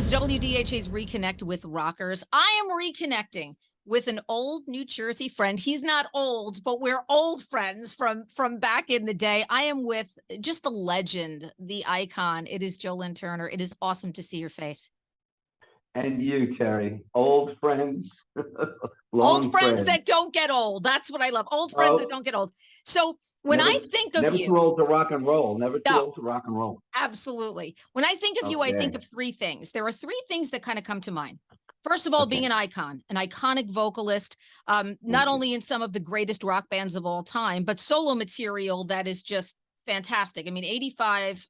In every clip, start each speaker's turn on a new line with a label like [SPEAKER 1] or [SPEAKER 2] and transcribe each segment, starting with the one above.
[SPEAKER 1] It's WDHA's Reconnect with Rockers. I am reconnecting with an old New Jersey friend. He's not old, but we're old friends from back in the day. I am with just the legend, the icon. It is Joe Lynn Turner. It is awesome to see your face.
[SPEAKER 2] And you, Terrie, old friends,
[SPEAKER 1] old friends that don't get old. That's what I love. Old friends that don't get old. So when I think of
[SPEAKER 2] you, never
[SPEAKER 1] too
[SPEAKER 2] old to rock and roll. Never too old to rock and roll.
[SPEAKER 1] Absolutely. When I think of you, I think of three things. There are three things that kind of come to mind. First of all, being an icon, an iconic vocalist, not only in some of the greatest rock bands of all time, but solo material that is just fantastic. I mean, 85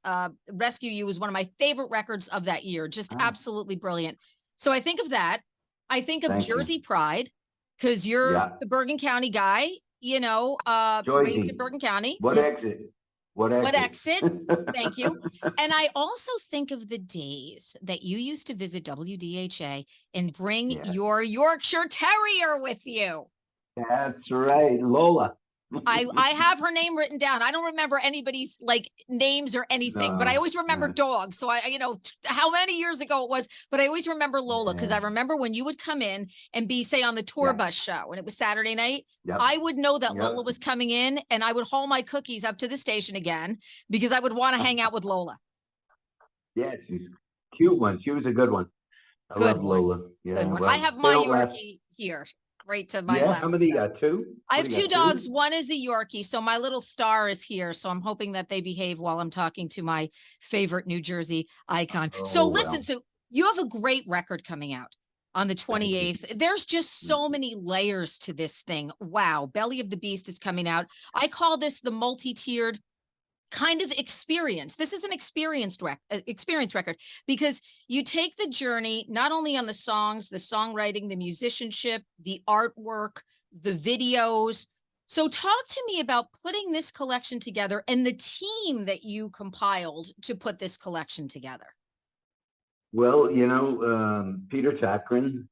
[SPEAKER 1] Rescue You was one of my favorite records of that year. Just absolutely brilliant. So I think of that. I think of Jersey Pride, because you're the Bergen County guy, you know, raised in Bergen County.
[SPEAKER 2] What exit? What
[SPEAKER 1] exit? Thank you. And I also think of the days that you used to visit WDHA and bring your Yorkshire Terrier with you.
[SPEAKER 2] That's right, Lola.
[SPEAKER 1] I have her name written down. I don't remember anybody's like names or anything, but I always remember dogs. So I, you know, how many years ago it was, but I always remember Lola because I remember when you would come in and be, say, on the tour bus show and it was Saturday night, I would know that Lola was coming in and I would haul my cookies up to the station again because I would want to hang out with Lola.
[SPEAKER 2] Yeah, she's a cute one. She was a good one. I love Lola. Yeah,
[SPEAKER 1] good one. Well, I have my Yorkie here. Right to my left.
[SPEAKER 2] How many you got? Two?
[SPEAKER 1] I have two dogs. One is a Yorkie. So my little star is here. So I'm hoping that they behave while I'm talking to my favorite New Jersey icon. So listen, so you have a great record coming out on the 28th. There's just so many layers to this thing. Wow. Belly of the Beast is coming out. I call this the multi-tiered kind of experience. This is an experience record because you take the journey not only on the songs, the songwriting, the musicianship, the artwork, the videos. So talk to me about putting this collection together and the team that you compiled to put this collection together.
[SPEAKER 2] Well, you know, Peter Takrin,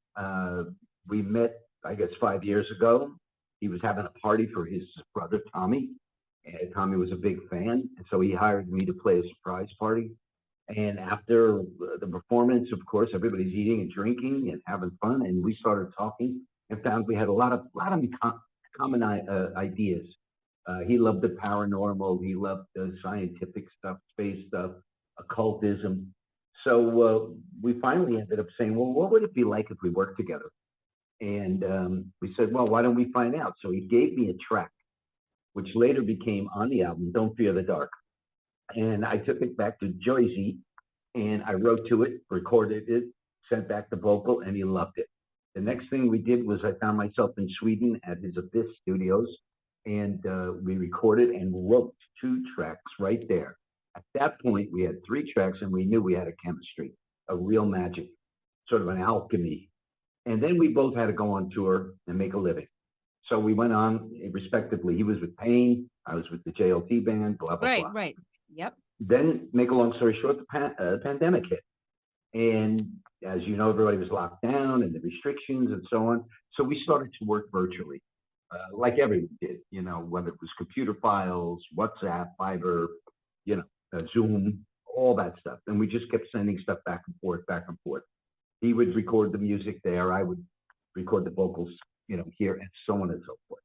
[SPEAKER 2] we met, I guess, 5 years ago. He was having a party for his brother, Tommy. And Tommy was a big fan, and so he hired me to play a surprise party. And after the performance, of course, everybody's eating and drinking and having fun, and we started talking and found we had a lot of common ideas. He loved the paranormal, he loved the scientific stuff, space stuff, occultism. So we finally ended up saying, well, what would it be like if we worked together? And we said, well, why don't we find out? So he gave me a track, which later became on the album, Don't Fear the Dark. And I took it back to Jersey and I wrote to it, recorded it, sent back the vocal, and he loved it. The next thing we did was I found myself in Sweden at his Abyss Studios, and we recorded and wrote 2 tracks right there. At that point, we had 3 tracks and we knew we had a chemistry, a real magic, sort of an alchemy. And then we both had to go on tour and make a living. So we went on respectively. He was with Pain, I was with the JLT band, blah, blah, blah.
[SPEAKER 1] Right. Yep.
[SPEAKER 2] Then, make a long story short, the pandemic hit. And as you know, everybody was locked down and the restrictions and so on. So we started to work virtually, like everyone did, you know, whether it was computer files, WhatsApp, Viber, you know, Zoom, all that stuff. And we just kept sending stuff back and forth, back and forth. He would record the music there. I would record the vocals, you know, here, and so on and so forth.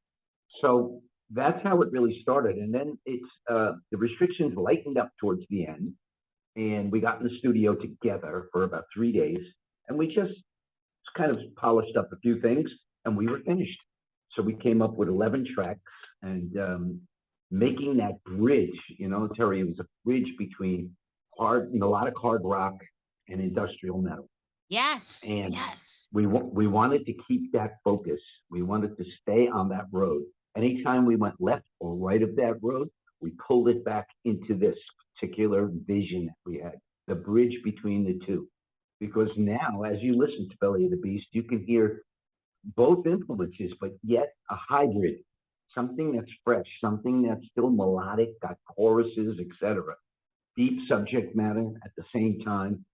[SPEAKER 2] So that's how it really started. And then it's the restrictions lightened up towards the end, and we got in the studio together for about 3 days, and we just kind of polished up a few things, and we were finished. So we came up with 11 tracks, and making that bridge, you know, Terrie, it was a bridge between melodic hard rock and industrial metal.
[SPEAKER 1] Yes.
[SPEAKER 2] And
[SPEAKER 1] yes.
[SPEAKER 2] We wanted to keep that focus. We wanted to stay on that road. Anytime we went left or right of that road, we pulled it back into this particular vision that we had, the bridge between the two. Because now, as you listen to Belly of the Beast, you can hear both influences, but yet a hybrid, something that's fresh, something that's still melodic, got choruses, etc. Deep subject matter at the same time.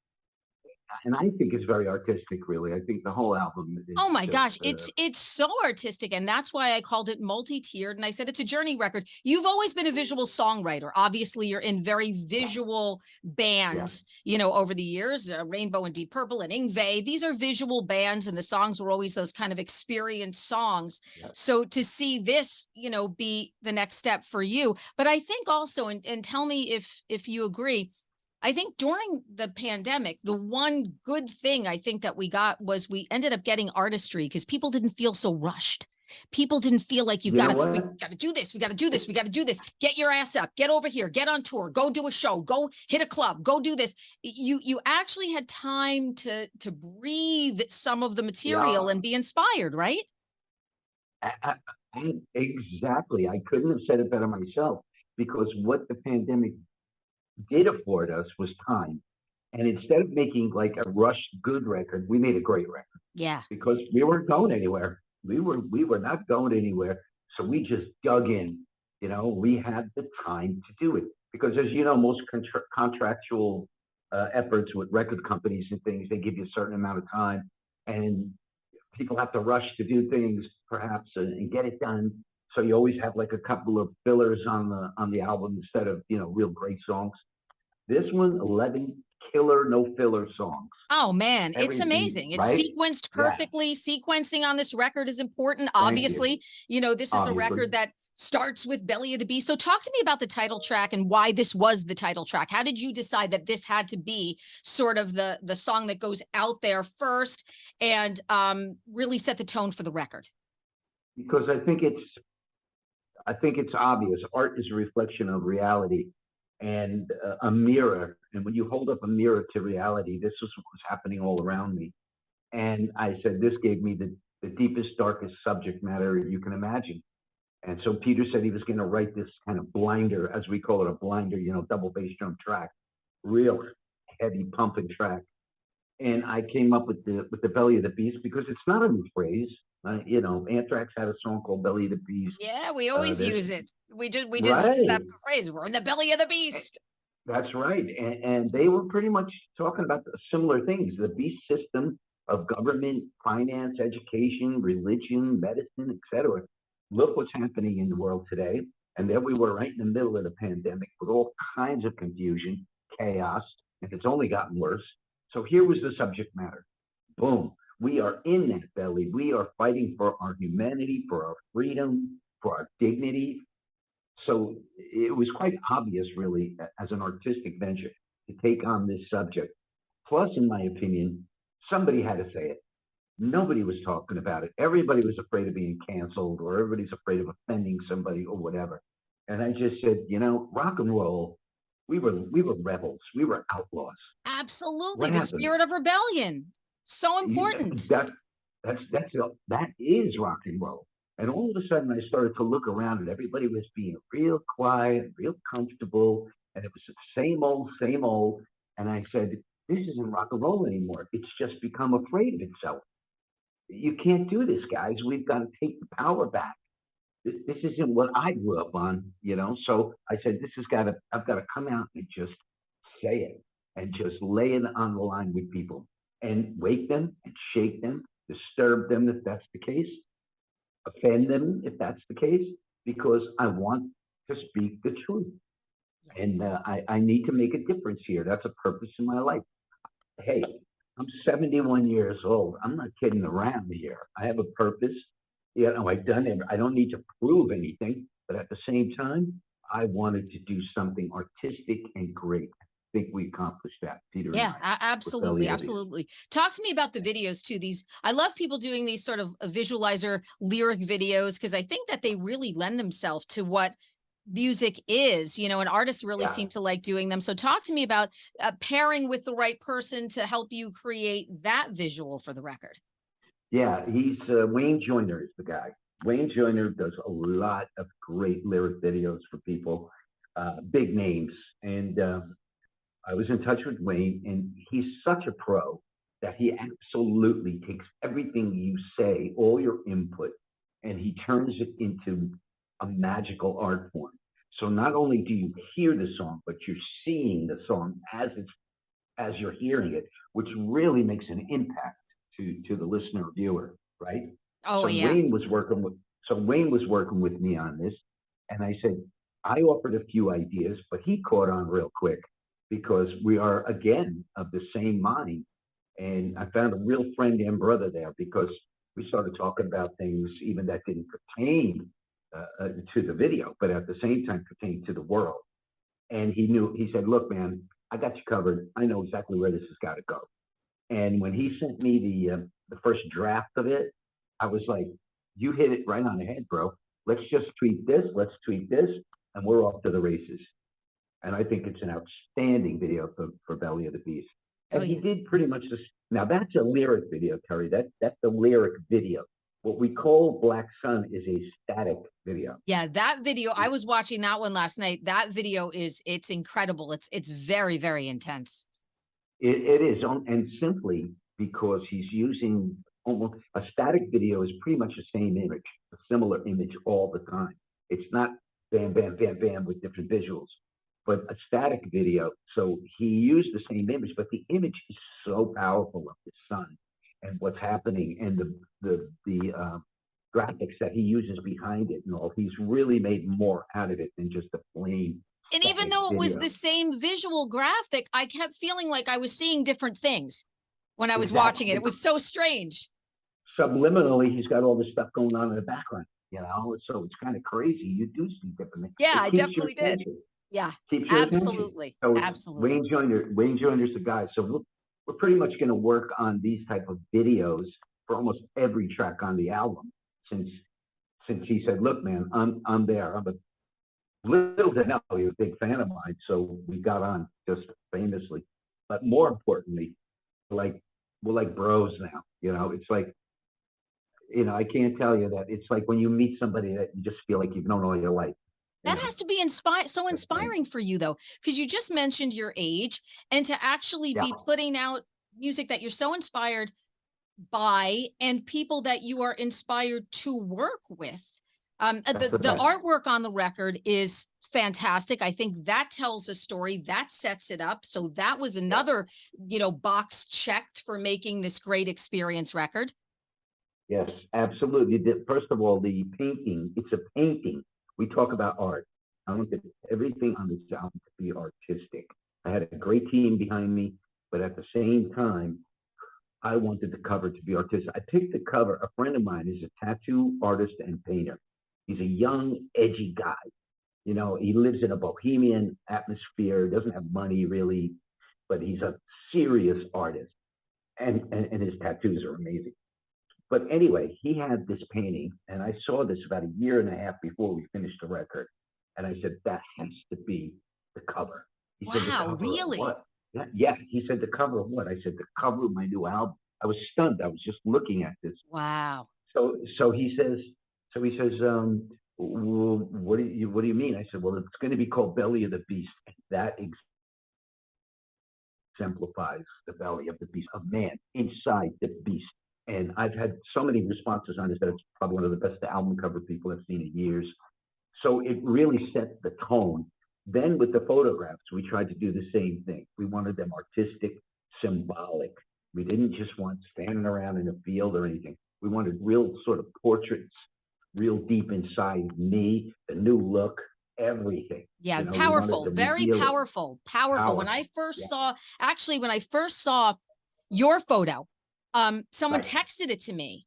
[SPEAKER 2] and I think it's very artistic, really. I think the whole album is
[SPEAKER 1] Oh my
[SPEAKER 2] just,
[SPEAKER 1] gosh, it's so artistic, and that's why I called it multi-tiered, and I said it's a journey record. You've always been a visual songwriter. Obviously, you're in very
[SPEAKER 2] yeah,
[SPEAKER 1] visual
[SPEAKER 2] yeah,
[SPEAKER 1] bands, over the years, Rainbow and Deep Purple and Ingve. These are visual bands, and the songs were always those kind of experienced songs.
[SPEAKER 2] yeah.
[SPEAKER 1] So to see this, be the next step for you. But I think also, and tell me if you agree, I think during the pandemic, the one good thing I think that we got was we ended up getting artistry because people didn't feel so rushed. People didn't feel like
[SPEAKER 2] You know
[SPEAKER 1] we
[SPEAKER 2] what?
[SPEAKER 1] got to do this, we got to do this, we got to do this. Get your ass up, get over here, get on tour, go do a show, go hit a club, go do this. You actually had time to breathe some of the material
[SPEAKER 2] Yeah,
[SPEAKER 1] and be inspired, right?
[SPEAKER 2] exactly. I couldn't have said it better myself because what the pandemic did afford us was time. And instead of making like a rushed good record, we made a great record
[SPEAKER 1] Yeah.
[SPEAKER 2] because we weren't going anywhere. We were not going anywhere. So we just dug in. We had the time to do it because, as you know, most contractual efforts with record companies and things, they give you a certain amount of time, and people have to rush to do things perhaps and get it done. So you always have like a couple of fillers on the album instead of real great songs. This one, 11 killer, no filler songs.
[SPEAKER 1] Oh man, it's
[SPEAKER 2] Everything,
[SPEAKER 1] amazing. It's
[SPEAKER 2] right?
[SPEAKER 1] sequenced
[SPEAKER 2] Yeah.
[SPEAKER 1] perfectly. Sequencing on this record is important.
[SPEAKER 2] Thank you.
[SPEAKER 1] Obviously, this is a
[SPEAKER 2] Obviously.
[SPEAKER 1] record that starts with Belly of the Beast. So talk to me about the title track and why this was the title track. How did you decide that this had to be sort of the song that goes out there first and really set the tone for the record?
[SPEAKER 2] Because I think it's obvious. Art is a reflection of reality and a mirror. And when you hold up a mirror to reality, this is what was happening all around me. And I said, this gave me the deepest, darkest subject matter you can imagine. And so Peter said he was going to write this kind of blinder, as we call it, a blinder, double bass drum track, real heavy pumping track. And I came up with the Belly of the Beast because it's not a new phrase. Anthrax had a song called Belly of the Beast.
[SPEAKER 1] Yeah, we always
[SPEAKER 2] There's
[SPEAKER 1] use it. We just use that
[SPEAKER 2] right.
[SPEAKER 1] phrase. We're in the belly of the
[SPEAKER 2] eh,
[SPEAKER 1] beast.
[SPEAKER 2] That's right. And they were pretty much talking about similar things. The beast system of government, finance, education, religion, medicine, etc. Look what's happening in the world today. And there we were right in the middle of the pandemic with all kinds of confusion, chaos, and it's only gotten worse. So here was the subject matter. Boom. We are in that belly. We are fighting for our humanity, for our freedom, for our dignity. So it was quite obvious, really, as an artistic venture to take on this subject. Plus, in my opinion, somebody had to say it. Nobody was talking about it. Everybody was afraid of being canceled, or everybody's afraid of offending somebody, or whatever. And I just said, rock and roll. We were rebels. We were outlaws.
[SPEAKER 1] Absolutely.
[SPEAKER 2] What
[SPEAKER 1] The
[SPEAKER 2] happened?
[SPEAKER 1] spirit of rebellion. So important.
[SPEAKER 2] That that is rock and roll. And all of a sudden, I started to look around, and everybody was being real quiet, real comfortable, and it was the same old, same old. And I said, "This isn't rock and roll anymore. It's just become afraid of itself. You can't do this, guys. We've got to take the power back. This isn't what I grew up on. So I said, I've got to come out and just say it and just lay it on the line with people and wake them and shake them, disturb them if that's the case, offend them if that's the case, because I want to speak the truth. And I need to make a difference here. That's a purpose in my life. Hey, I'm 71 years old. I'm not kidding around here. I have a purpose. I've done it. I don't need to prove anything, but at the same time, I wanted to do something artistic and great. I think we accomplished that, Peter and
[SPEAKER 1] Yeah,
[SPEAKER 2] I, with
[SPEAKER 1] absolutely,
[SPEAKER 2] Belly of the Beast.
[SPEAKER 1] absolutely. Talk to me about the videos too. I love people doing these sort of visualizer lyric videos because I think that they really lend themselves to what music is, and artists really
[SPEAKER 2] Yeah.
[SPEAKER 1] seem to like doing them. So talk to me about pairing with the right person to help you create that visual for the record.
[SPEAKER 2] Yeah, he's Wayne Joyner is the guy. Wayne Joyner does a lot of great lyric videos for people, big names. And I was in touch with Wayne, and he's such a pro that he absolutely takes everything you say, all your input, and he turns it into a magical art form. So not only do you hear the song, but you're seeing the song as it's as you're hearing it, which really makes an impact to the listener or viewer, right?
[SPEAKER 1] Oh,
[SPEAKER 2] So
[SPEAKER 1] yeah.
[SPEAKER 2] Wayne was working with me on this, and I said I offered a few ideas, but he caught on real quick because we are again of the same mind, and I found a real friend and brother there because we started talking about things even that didn't pertain to the video, but at the same time pertain to the world. And he said, "Look, man, I got you covered. I know exactly where this has got to go." And when he sent me the first draft of it, I was like, "You hit it right on the head, bro. Let's just tweak this. Let's tweak this, and we're off to the races." And I think it's an outstanding video for Belly of the Beast.
[SPEAKER 1] Oh,
[SPEAKER 2] And he
[SPEAKER 1] yeah.
[SPEAKER 2] did pretty much this. Now that's a lyric video, Terry. That's the lyric video. What we call Black Sun is a static video.
[SPEAKER 1] Yeah, that video, I was watching that one last night. That video it's incredible. It's very, very intense.
[SPEAKER 2] It is, and simply because he's using almost a static video is pretty much the same image, a similar image all the time. It's not bam, bam, bam, bam with different visuals, but a static video. So he used the same image, but the image is so powerful of the sun and what's happening and the graphics that he uses behind it and all. He's really made more out of it than just a plain.
[SPEAKER 1] And even though it was the same visual graphic, I kept feeling like I was seeing different things when I was watching it. It was so strange.
[SPEAKER 2] Subliminally, he's got all this stuff going on in the background, so it's kind of crazy. You do see different things.
[SPEAKER 1] Yeah, I definitely did. Yeah, absolutely.
[SPEAKER 2] So
[SPEAKER 1] Absolutely.
[SPEAKER 2] Wayne Joyner's the guy. So we're pretty much going to work on these type of videos for almost every track on the album since he said, "Look, man, I'm there. I'm a little to know you're a big fan of mine," so we got on just famously. But more importantly, we're like bros now. It's like, I can't tell you that it's like when you meet somebody that you just feel like you've known all your life.
[SPEAKER 1] That has to be so inspiring for you, though, because you just mentioned your age, and to actually be putting out music that you're so inspired by and people that you are inspired to work with. The artwork on the record is fantastic. I think that tells a story, that sets it up. So that was another, box checked for making this great experience record.
[SPEAKER 2] Yes, absolutely. First of all, the painting, it's a painting. We talk about art. I want everything on this album to be artistic. I had a great team behind me, but at the same time, I wanted the cover to be artistic. I picked the cover. A friend of mine is a tattoo artist and painter. He's a young, edgy guy. He lives in a bohemian atmosphere, doesn't have money really, but he's a serious artist. And his tattoos are amazing. But anyway, he had this painting, and I saw this about a year and a half before we finished the record. And I said, that has to be the cover. He said, the cover
[SPEAKER 1] really?
[SPEAKER 2] Of what? Yeah, he said, the cover of what? I said, the cover of my new album. I was stunned. I was just looking at this.
[SPEAKER 1] Wow.
[SPEAKER 2] So he says, well, what do you mean? I said, well, it's going to be called Belly of the Beast. That exemplifies the belly of the beast, a man inside the beast. And I've had so many responses on this that it's probably one of the best album cover people have seen in years. So it really set the tone. Then with the photographs, we tried to do the same thing. We wanted them artistic, symbolic. We didn't just want standing around in a field or anything. We wanted real sort of portraits, real deep inside me, the new look, everything.
[SPEAKER 1] Yeah, powerful, very powerful. When I first saw your photo, someone texted it to me,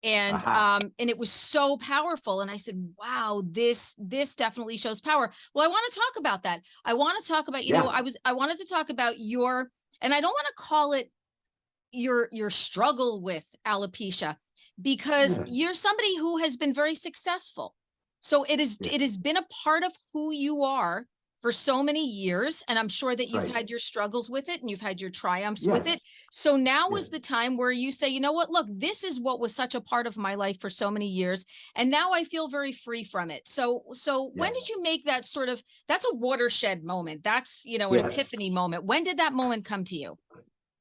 [SPEAKER 1] and it was so powerful, and I said, wow, this definitely shows power. Well, I want to talk about that. I want to talk about, I wanted to talk about and I don't want to call it your struggle with alopecia, because you're somebody who has been very successful. So it has been a part of who you are for so many years. And I'm sure that you've had your struggles with it and you've had your triumphs with it. So now is the time where you say, you know what, look, this is what was such a part of my life for so many years. And now I feel very free from it. So when did you make that that's a watershed moment? That's, an epiphany moment. When did that moment come to you?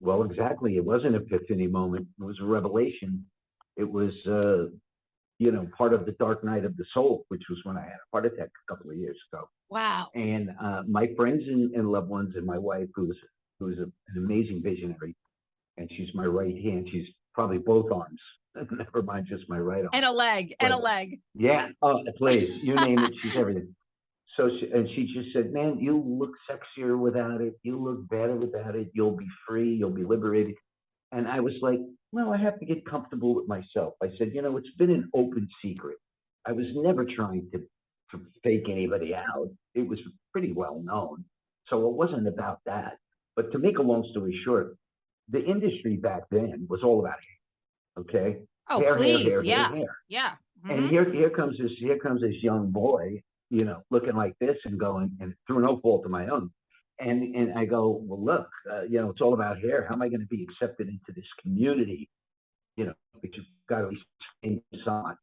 [SPEAKER 2] Well, exactly. It was an epiphany moment. It was a revelation. It was, part of the dark night of the soul, which was when I had a heart attack a couple of years ago.
[SPEAKER 1] Wow.
[SPEAKER 2] And my friends and loved ones and my wife, who's who's an amazing visionary, and she's my right hand. She's probably both arms. Never mind just my right arm.
[SPEAKER 1] And a leg, and a
[SPEAKER 2] But
[SPEAKER 1] leg.
[SPEAKER 2] yeah, please, you name it, she's everything. So she just said, "Man, you look sexier without it. You look better without it. You'll be free. You'll be liberated." And I was like, "Well, I have to get comfortable with myself." I said, "It's been an open secret. I was never trying to fake anybody out. It was pretty well known. So it wasn't about that." But to make a long story short, the industry back then was all about hair. Okay,
[SPEAKER 1] Oh,
[SPEAKER 2] hair, hair,
[SPEAKER 1] please.
[SPEAKER 2] hair, hair,
[SPEAKER 1] Yeah.
[SPEAKER 2] hair.
[SPEAKER 1] Yeah.
[SPEAKER 2] And
[SPEAKER 1] Hmm.
[SPEAKER 2] here comes this young boy, looking like this and going, and through no fault of my own. And I go, "Well, look, it's all about hair. How am I going to be accepted into this community? But you've got to at least stay inside."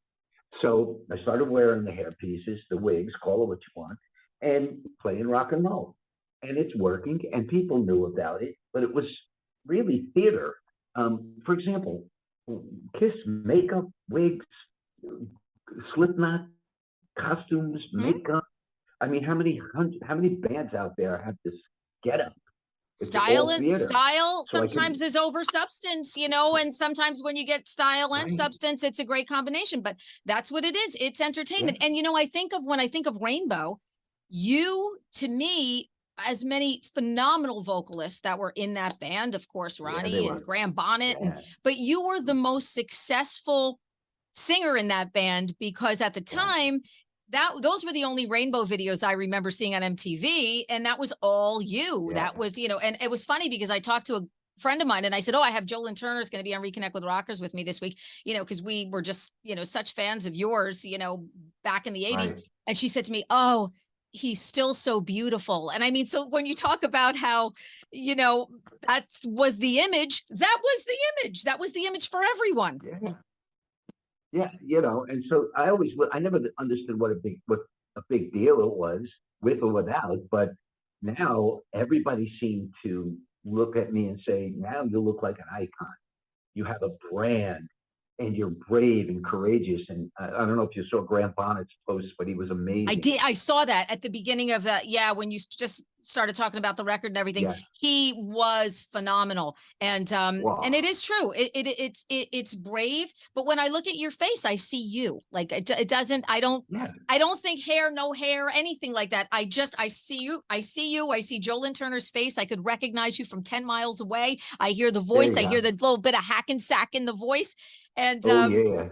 [SPEAKER 2] So I started wearing the hair pieces, the wigs, call it what you want, and playing rock and roll. And it's working, and people knew about it, but it was really theater. For example, Kiss makeup, wigs, Slipknot costumes, makeup. I mean, how many bands out there have this getup? It's all theater.
[SPEAKER 1] Style
[SPEAKER 2] So I can,
[SPEAKER 1] sometimes is over substance, and sometimes when you get style and
[SPEAKER 2] right,
[SPEAKER 1] substance, it's a great combination, but that's what it is. It's
[SPEAKER 2] yeah,
[SPEAKER 1] entertainment. And when I think of Rainbow, you, to me, as many phenomenal vocalists that were in that band, of course,
[SPEAKER 2] yeah, they
[SPEAKER 1] Ronnie and
[SPEAKER 2] were,
[SPEAKER 1] Graham Bonnet,
[SPEAKER 2] yeah,
[SPEAKER 1] but you were the most successful singer in that band because at the
[SPEAKER 2] yeah,
[SPEAKER 1] time those were the only Rainbow videos I remember seeing on MTV, and that was all you.
[SPEAKER 2] yeah,
[SPEAKER 1] That was, and it was funny because I talked to a friend of mine and I said, "Oh, I have Joe Lynn Turner is going to be on Reconnect with Rockers with me this week," because we were just, such fans of yours, back in the 80s.
[SPEAKER 2] right,
[SPEAKER 1] And she said to me, "Oh, he's still so beautiful." And I mean, so when you talk about how, that was the image, that was the image for everyone.
[SPEAKER 2] yeah. Yeah, and so I never understood what a big deal it was, with or without, but now everybody seemed to look at me and say, "Now you look like an icon. You have a brand, and you're brave and courageous." And I don't know if you saw Graham Bonnet's post, but he was
[SPEAKER 1] I
[SPEAKER 2] amazing.
[SPEAKER 1] did. I saw that at the beginning of that. Yeah, when you just started talking about the record and everything,
[SPEAKER 2] Yeah,
[SPEAKER 1] he was phenomenal. And it
[SPEAKER 2] wow,
[SPEAKER 1] is true. It's brave. But when I look at your face, I see you. Like it doesn't.
[SPEAKER 2] yeah,
[SPEAKER 1] I don't think hair, no hair, anything like that. I see you. I see you. I see Joe Lynn Turner's face. I could recognize you from 10 miles away. I hear the
[SPEAKER 2] there
[SPEAKER 1] voice.
[SPEAKER 2] you
[SPEAKER 1] I hear
[SPEAKER 2] go.
[SPEAKER 1] the little bit of hack and sack in the voice. And
[SPEAKER 2] Oh yeah,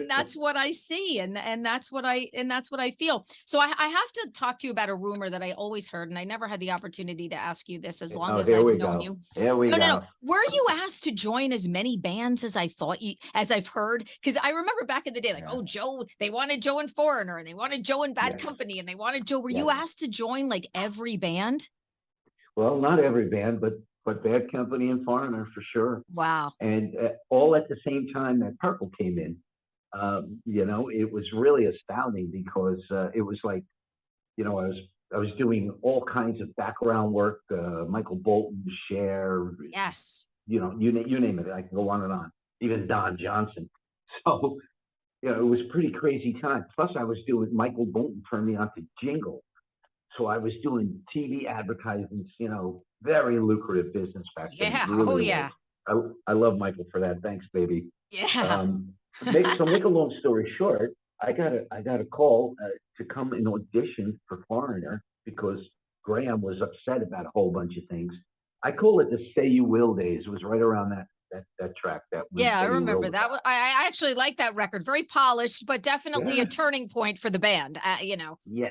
[SPEAKER 1] that's what I see, and that's what I feel. So I have to talk to you about a rumor that I always heard, and I never had the opportunity to ask you this as long
[SPEAKER 2] oh,
[SPEAKER 1] as
[SPEAKER 2] here
[SPEAKER 1] I've
[SPEAKER 2] we
[SPEAKER 1] known
[SPEAKER 2] go,
[SPEAKER 1] you.
[SPEAKER 2] here we
[SPEAKER 1] No.
[SPEAKER 2] go.
[SPEAKER 1] Were you asked to join as many bands as I thought you, as I've heard? Because I remember back in the day, like,
[SPEAKER 2] Yeah,
[SPEAKER 1] oh, Joe, they wanted Joe and Foreigner, and they wanted Joe and Bad
[SPEAKER 2] yes,
[SPEAKER 1] Company, and they wanted Joe. Were you
[SPEAKER 2] yes.
[SPEAKER 1] asked to join like every band?
[SPEAKER 2] Well, not every band, but Bad Company and Foreigner for sure.
[SPEAKER 1] Wow.
[SPEAKER 2] And all at the same time that Purple came in. It was really astounding because it was like, I was doing all kinds of background work, Michael Bolton, Cher,
[SPEAKER 1] Yes.
[SPEAKER 2] you name it. I can go on and on. Even Don Johnson. So, it was pretty crazy time. Plus, I was doing Michael Bolton turned me on to Jingle. So I was doing TV advertisements, very lucrative business back then. It
[SPEAKER 1] Yeah. Oh,
[SPEAKER 2] really was.
[SPEAKER 1] yeah.
[SPEAKER 2] I love Michael for that. Thanks, baby.
[SPEAKER 1] Yeah.
[SPEAKER 2] Um, make a long story short, I got a call to come and audition for Foreigner because Graham was upset about a whole bunch of things. I call it the "Say You Will" days. It was right around that track, that when
[SPEAKER 1] Yeah, I
[SPEAKER 2] "Say You Will"
[SPEAKER 1] remember
[SPEAKER 2] was
[SPEAKER 1] that.
[SPEAKER 2] out.
[SPEAKER 1] I actually like that record. Very polished, but definitely a
[SPEAKER 2] Yeah.
[SPEAKER 1] turning point for the band.
[SPEAKER 2] Yes.
[SPEAKER 1] Yeah.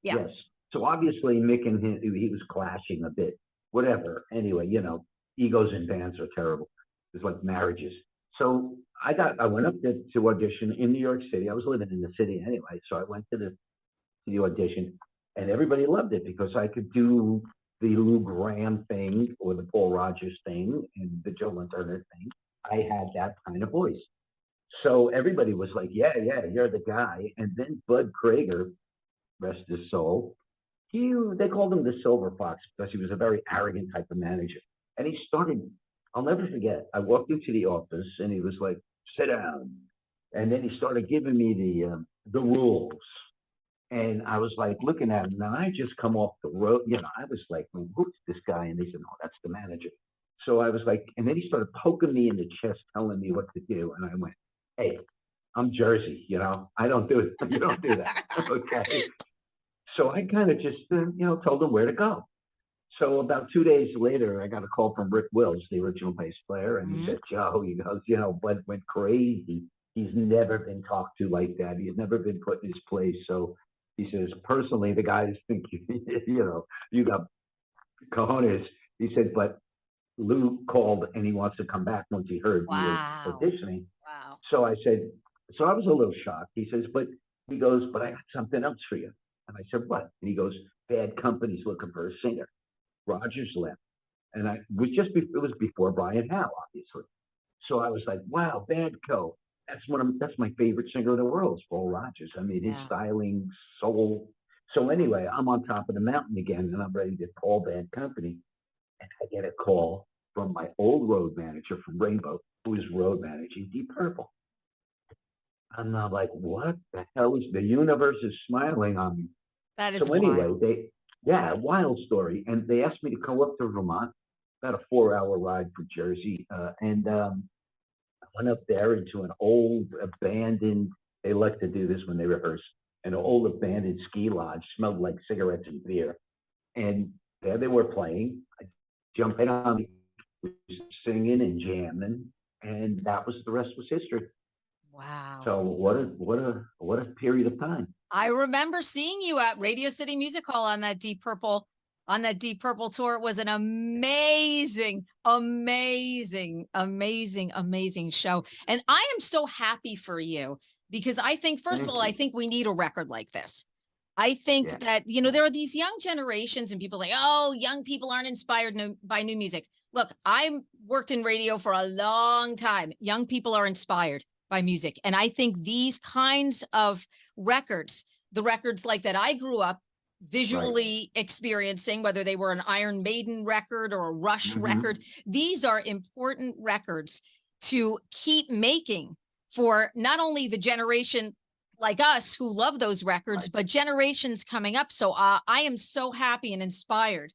[SPEAKER 2] Yes. So obviously Mick and him, he was clashing a bit. Whatever. Anyway, egos in bands are terrible. It's like marriages. So I went up to audition in New York City. I was living in the city anyway, so I went to the audition, and everybody loved it because I could do the Lou Graham thing or the Paul Rogers thing and the Joe Lynn Turner thing. I had that kind of voice. So everybody was like, "Yeah, yeah, you're the guy." And then Bud Krager, rest his soul, they called him the Silver Fox because he was a very arrogant type of manager. And he started, I'll never forget, I walked into the office and he was like, "Sit down." And then he started giving me the rules. And I was like looking at him. Now I just come off the road. I was like, well, who's this guy? And they said, no, that's the manager. So I was like, and then he started poking me in the chest, telling me what to do. And I went, hey, I'm Jersey, I don't do it. You don't do that. Okay. So I kind of just, told him where to go. So about 2 days later, I got a call from Rick Wills, the original bass player. And he said, Joe, he goes, Bud went crazy. He's never been talked to like that. He's never been put in his place. So he says, personally, the guys think, you got cojones. He said, but Lou called and he wants to come back once he heard he was auditioning.
[SPEAKER 1] Wow.
[SPEAKER 2] So I said, so I was a little shocked. He says, but I got something else for you. And I said, what? And he goes, Bad Company's looking for a singer. Rogers left. And it was before Brian Howe, obviously. So I was like, wow, Bad Co. That's my favorite singer in the world, is Paul Rogers. I mean, his styling, soul. So anyway, I'm on top of the mountain again, and I'm ready to call Bad Company. And I get a call from my old road manager from Rainbow, who was road managing Deep Purple. And I'm like, what the hell the universe is smiling on me.
[SPEAKER 1] That is
[SPEAKER 2] so anyway,
[SPEAKER 1] wild.
[SPEAKER 2] Wild story. And they asked me to go up to Vermont, about a 4-hour ride from Jersey. I went up there into an old abandoned, they like to do this when they rehearse, an old abandoned ski lodge, smelled like cigarettes and beer. And there they were playing. I jumped in on singing and jamming, and that was the rest was history.
[SPEAKER 1] Wow.
[SPEAKER 2] So what a period of time.
[SPEAKER 1] I remember seeing you at Radio City Music Hall on that Deep Purple tour. It was an amazing, amazing, amazing, amazing show. And I am so happy for you because I think, first of all, I think we need a record like this. I think that, there are these young generations and people like, oh, young people aren't inspired by new music. Look, I worked in radio for a long time. Young people are inspired by music. And I think these kinds of records, the records like that I grew up visually experiencing, whether they were an Iron Maiden record or a Rush record, these are important records to keep making for not only the generation like us who love those records, but generations coming up. So I am so happy and inspired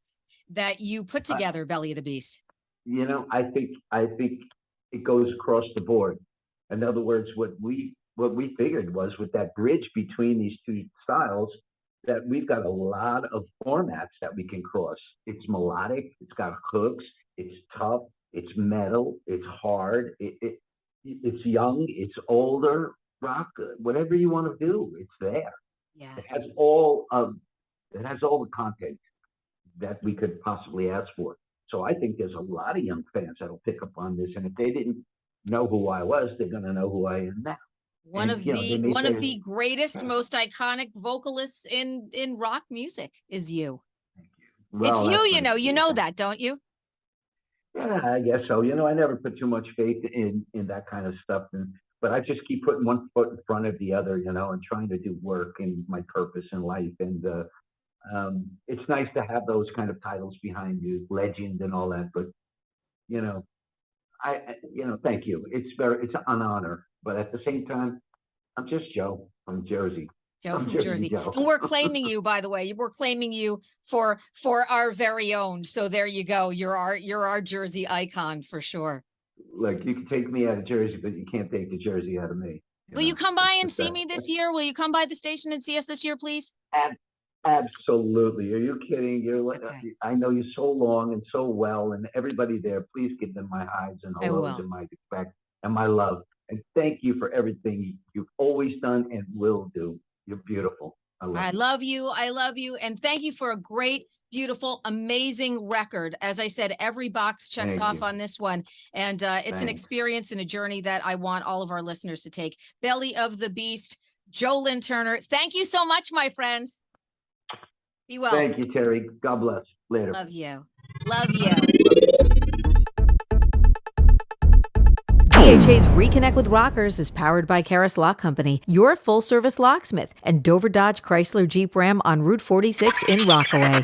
[SPEAKER 1] that you put together Belly of the Beast.
[SPEAKER 2] I think it goes across the board. In other words, what we figured was with that bridge between these two styles, that we've got a lot of formats that we can cross. It's melodic, it's got hooks, it's tough, it's metal, it's hard, it's young, it's older, rock, whatever you want to do, it's there.
[SPEAKER 1] Yeah.
[SPEAKER 2] It has all the content that we could possibly ask for. So I think there's a lot of young fans that'll pick up on this, and if they didn't know who I was, they're going to know who I am now.
[SPEAKER 1] One of the greatest, most iconic vocalists in rock music is you.
[SPEAKER 2] Thank you. Well,
[SPEAKER 1] it's you, you know that, don't you?
[SPEAKER 2] Yeah, I guess so. I never put too much faith in that kind of stuff, but I just keep putting one foot in front of the other, and trying to do work and my purpose in life. And it's nice to have those kind of titles behind you, legend and all that. But thank you. It's an honor. But at the same time, I'm just Joe from Jersey.
[SPEAKER 1] Joe from Jersey. And we're claiming you, by the way. We're claiming you for our very own. So there you go. You're our Jersey icon for sure.
[SPEAKER 2] Look, you can take me out of Jersey, but you can't take the Jersey out of me.
[SPEAKER 1] Will you come by and see me this year? Will you come by the station and see us this year, please?
[SPEAKER 2] Absolutely. Are you kidding? I know you so long and so well, and everybody there, please give them my highs and hellos and my respect and my love. And thank you for everything you've always done and will do. You're beautiful.
[SPEAKER 1] I love you. I love you. And thank you for a great, beautiful, amazing record. As I said, every box checks off on this one. And it's an experience and a journey that I want all of our listeners to take. Belly of the Beast, Joe Lynn Turner. Thank you so much, my friends. Be well.
[SPEAKER 2] Thank you, Terrie. God bless. Later.
[SPEAKER 1] Love you. Love you. WDHA's Reconnect with Rockers is powered by Karis Lock Company, your full-service locksmith, and Dover Dodge Chrysler Jeep Ram on Route 46 in Rockaway.